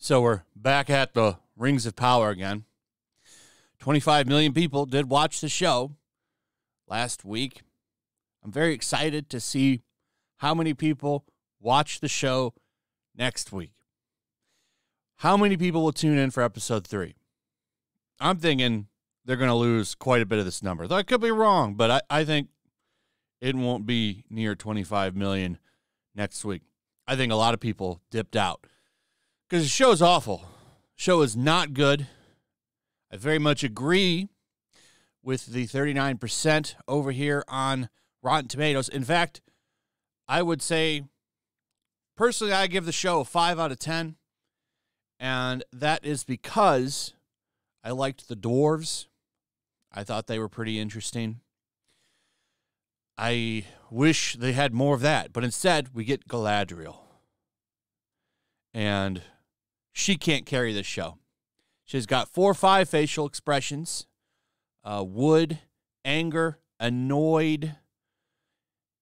So we're back at the Rings of Power again. 25 million people did watch the show last week. I'm very excited to see how many people watch the show next week. How many people will tune in for episode 3? I'm thinking they're going to lose quite a bit of this number. Though I could be wrong, but I think it won't be near 25 million next week. I think a lot of people dipped out because the show's awful. The show is not good. I very much agree with the 39% over here on Rotten Tomatoes. In fact, I would say, personally, I give the show a 5 out of 10. And that is because I liked the dwarves. I thought they were pretty interesting. I wish they had more of that. But instead, we get Galadriel. And she can't carry this show. She's got 4 or 5 facial expressions. Wood, anger, annoyed,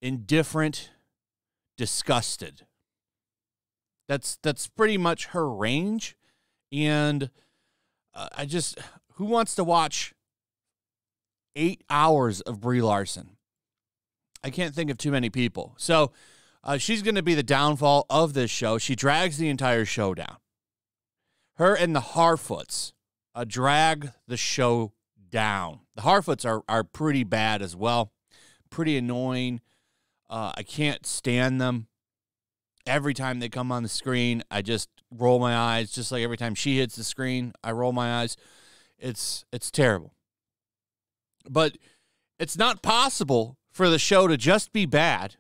indifferent, disgusted. That's pretty much her range. And who wants to watch 8 hours of Brie Larson? I can't think of too many people. So she's going to be the downfall of this show. She drags the entire show down. Her and the Harfoots drag the show down. The Harfoots are pretty bad as well. Pretty annoying. I can't stand them. Every time they come on the screen, I just roll my eyes. Just like every time she hits the screen, I roll my eyes. It's terrible. But it's not possible for the show to just be bad.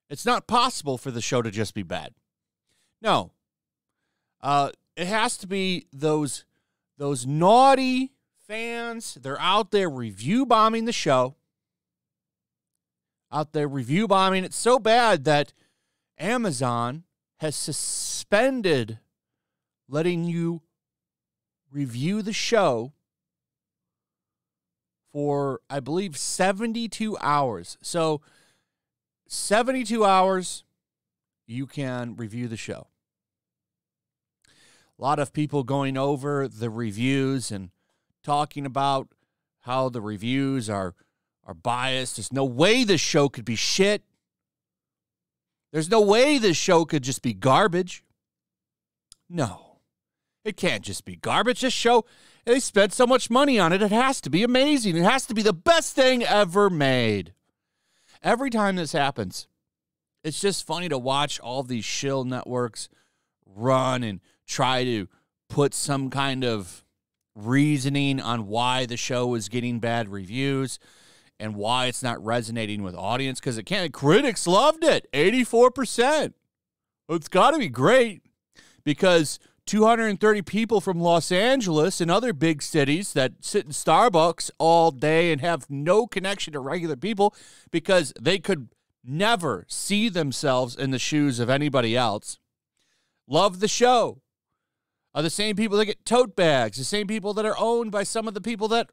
It's not possible for the show to just be bad. No. It has to be those naughty fans. They're out there review bombing the show. Out there review bombing it so bad that Amazon has suspended letting you review the show for, I believe, 72 hours. So 72 hours, you can review the show. A lot of people going over the reviews and talking about how the reviews are biased. There's no way this show could be shit. There's no way this show could just be garbage. No, it can't just be garbage. This show, they spent so much money on it. It has to be amazing. It has to be the best thing ever made. Every time this happens, it's just funny to watch all these shill networks run and try to put some kind of reasoning on why the show is getting bad reviews and why it's not resonating with audience, because it can't. Critics loved it, 84%. It's got to be great, because 230 people from Los Angeles and other big cities that sit in Starbucks all day and have no connection to regular people because they could never see themselves in the shoes of anybody else, love the show. Are the same people that get tote bags, the same people that are owned by some of the people that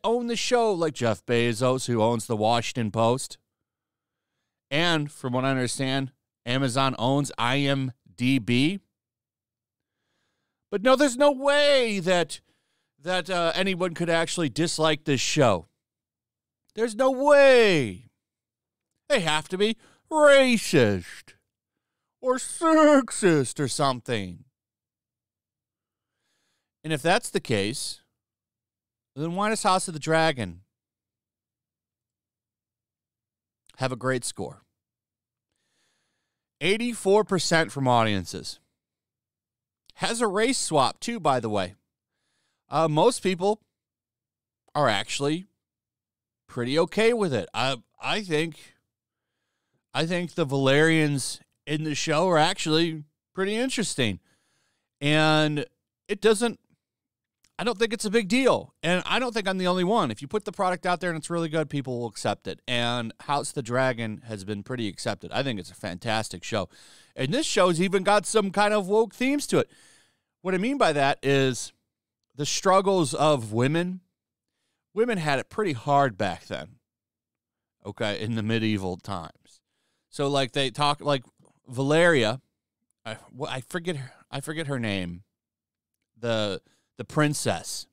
own the show, like Jeff Bezos, who owns the Washington Post. And from what I understand, Amazon owns IMDb. But no, there's no way that anyone could actually dislike this show. There's no way. They have to be racist or sexist or something. And if that's the case, then why does House of the Dragon have a great score? 84% from audiences. Has a race swap, too, by the way. Most people are actually pretty okay with it. I think the Valerians in the show are actually pretty interesting. And I don't think it's a big deal. And I don't think I'm the only one. If you put the product out there and it's really good, people will accept it. And House of the Dragon has been pretty accepted. I think it's a fantastic show. And this show's even got some kind of woke themes to it. What I mean by that is the struggles of women. Women had it pretty hard back then, okay, in the medieval times. So, like, they talk, like, Valeria, I forget her. I forget her name. The princess.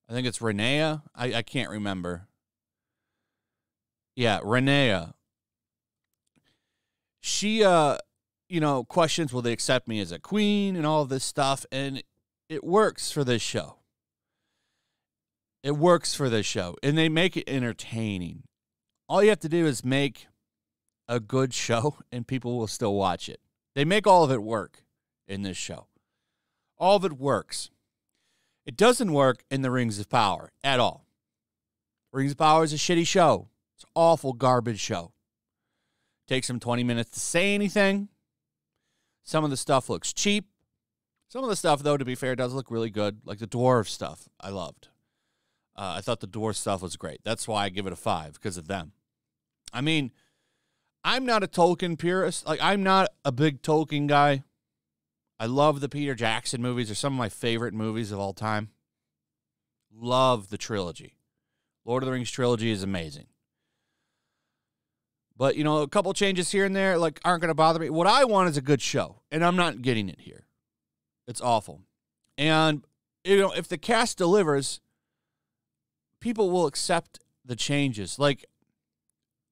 I think it's Renea. I can't remember. Yeah, Renea. She questions, will they accept me as a queen and all of this stuff, and it works for this show. It works for this show, and they make it entertaining. All you have to do is make a good show, and people will still watch it. They make all of it work in this show. All of it works. It doesn't work in the Rings of Power at all. Rings of Power is a shitty show. It's an awful garbage show. Takes them 20 minutes to say anything. Some of the stuff looks cheap. Some of the stuff, though, to be fair, does look really good. Like the dwarf stuff, I loved. I thought the dwarf stuff was great. That's why I give it a 5, because of them. I mean, I'm not a Tolkien purist. Like, I'm not a big Tolkien guy. I love the Peter Jackson movies. They're some of my favorite movies of all time. Love the trilogy. Lord of the Rings trilogy is amazing. But, a couple changes here and there, like, aren't going to bother me. What I want is a good show, and I'm not getting it here. It's awful. And, if the cast delivers, people will accept the changes. Like,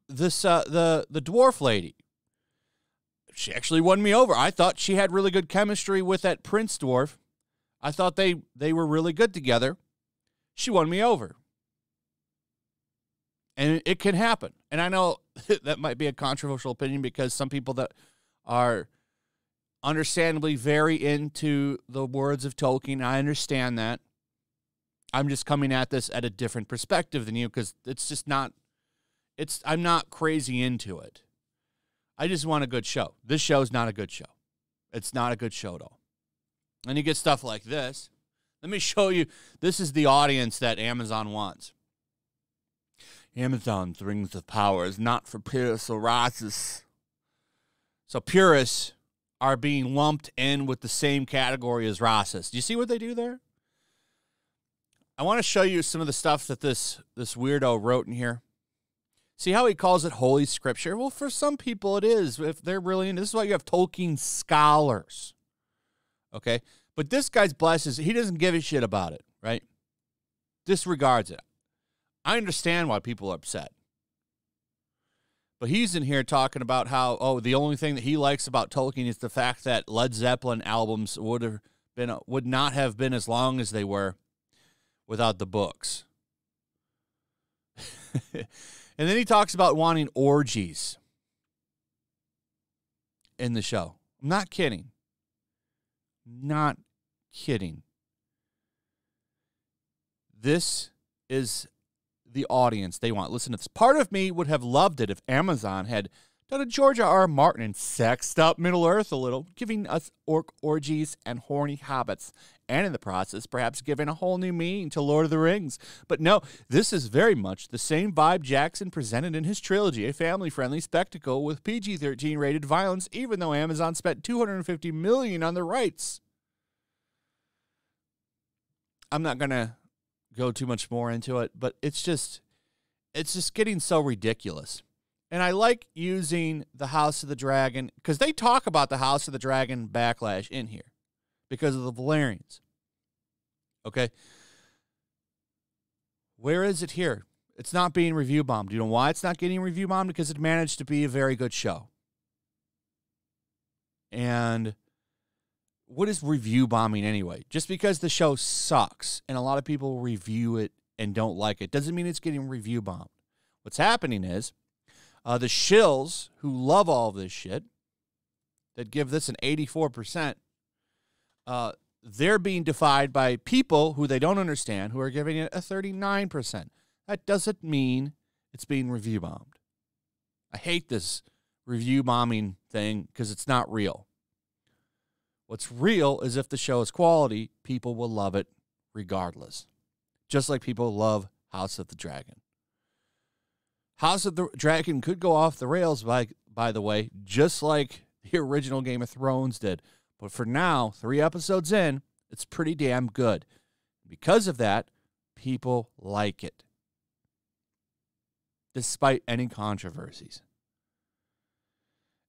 this, the dwarf lady, she actually won me over. I thought she had really good chemistry with that prince dwarf. I thought they were really good together. She won me over. And it can happen. And I know that might be a controversial opinion because some people that are understandably very into the words of Tolkien, I understand that. I'm just coming at this at a different perspective than you because it's just not, I'm not crazy into it. I just want a good show. This show's not a good show. It's not a good show at all. And you get stuff like this. Let me show you. This is the audience that Amazon wants. Amazon's Rings of Power is not for purists or racists. So purists are being lumped in with the same category as racists. Do you see what they do there? I want to show you some of the stuff that this weirdo wrote in here. See how he calls it Holy Scripture? Well, for some people it is. If they're really into this is why you have Tolkien scholars. Okay? But this guy's blessed. He doesn't give a shit about it, right? Disregards it. I understand why people are upset. But he's in here talking about how, the only thing that he likes about Tolkien is the fact that Led Zeppelin albums would not have been as long as they were without the books. And then he talks about wanting orgies in the show. I'm not kidding. Not kidding. This is the audience they want. Listen to this. Part of me would have loved it if Amazon had done a George R. R. Martin and sexed up Middle-earth a little, giving us orc orgies and horny hobbits, and in the process, perhaps giving a whole new meaning to Lord of the Rings. But no, this is very much the same vibe Jackson presented in his trilogy, a family-friendly spectacle with PG-13 rated violence, even though Amazon spent $250 million on the rights. I'm not going to go too much more into it, but it's just getting so ridiculous. And I like using the House of the Dragon because they talk about the House of the Dragon backlash in here because of the Valerians. Okay? Where is it here? It's not being review bombed. You know why it's not getting review bombed? Because it managed to be a very good show. And what is review bombing anyway? Just because the show sucks and a lot of people review it and don't like it doesn't mean it's getting review bombed. What's happening is the shills who love all this shit, that give this an 84%, they're being defied by people who they don't understand who are giving it a 39%. That doesn't mean it's being review bombed. I hate this review bombing thing because it's not real. What's real is if the show is quality, people will love it regardless. Just like people love House of the Dragon. House of the Dragon could go off the rails, by the way, just like the original Game of Thrones did. But for now, 3 episodes in, it's pretty damn good. Because of that, people like it. Despite any controversies.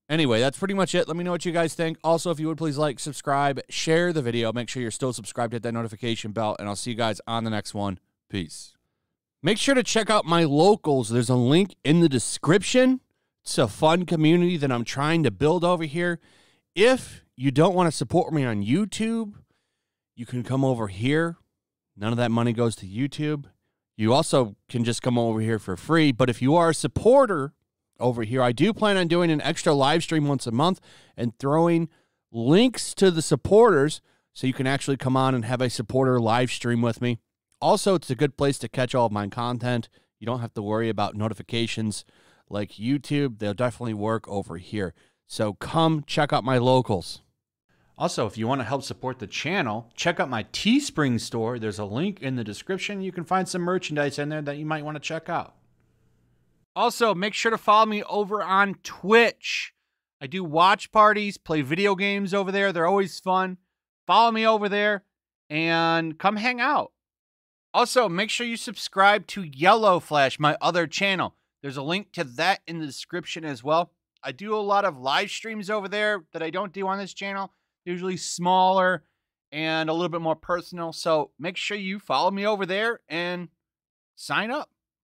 Anyway, that's pretty much it. Let me know what you guys think. Also, if you would please like, subscribe, share the video. Make sure you're still subscribed, hit that notification bell, and I'll see you guys on the next one. Peace. Make sure to check out my locals. There's a link in the description. It's a fun community that I'm trying to build over here. If you don't want to support me on YouTube, you can come over here. None of that money goes to YouTube. You also can just come over here for free. But if you are a supporter over here, I do plan on doing an extra live stream once a month and throwing links to the supporters so you can actually come on and have a supporter live stream with me. Also, it's a good place to catch all of my content. You don't have to worry about notifications like YouTube. They'll definitely work over here. So come check out my locals. Also, if you want to help support the channel, check out my Teespring store. There's a link in the description. You can find some merchandise in there that you might want to check out. Also, make sure to follow me over on Twitch. I do watch parties, play video games over there. They're always fun. Follow me over there and come hang out. Also, make sure you subscribe to YellowFlash, my other channel. There's a link to that in the description as well. I do a lot of live streams over there that I don't do on this channel. Usually smaller and a little bit more personal. So make sure you follow me over there and sign up.